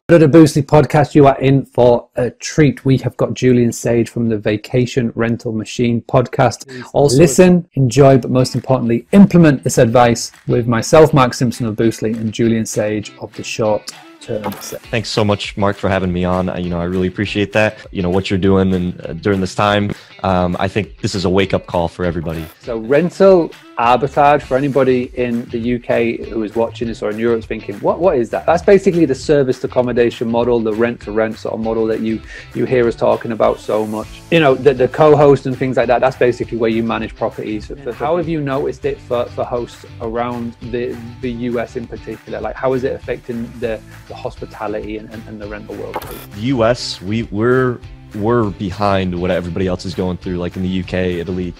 To the Boostly podcast, you are in for a treat. We have got Julian Sage from the Vacation Rental Machine podcast. Also listen, enjoy, but most importantly, implement this advice with myself, Mark Simpson of Boostly, and Julian Sage of the Short Term Set. Thanks so much, Mark, for having me on. I really appreciate that. What you're doing and during this time. I think this is a wake-up call for everybody. So rental arbitrage, for anybody in the UK who is watching this or in Europe thinking, what is that? That's basically the serviced accommodation model, the rent-to-rent sort of model that you hear us talking about so much. The co-host and things like that, that's basically where you manage properties. How have you noticed it for hosts around the US in particular? Like, how is it affecting the hospitality and the rental world? The US, we're behind what everybody else is going through, like in the UK, Italy.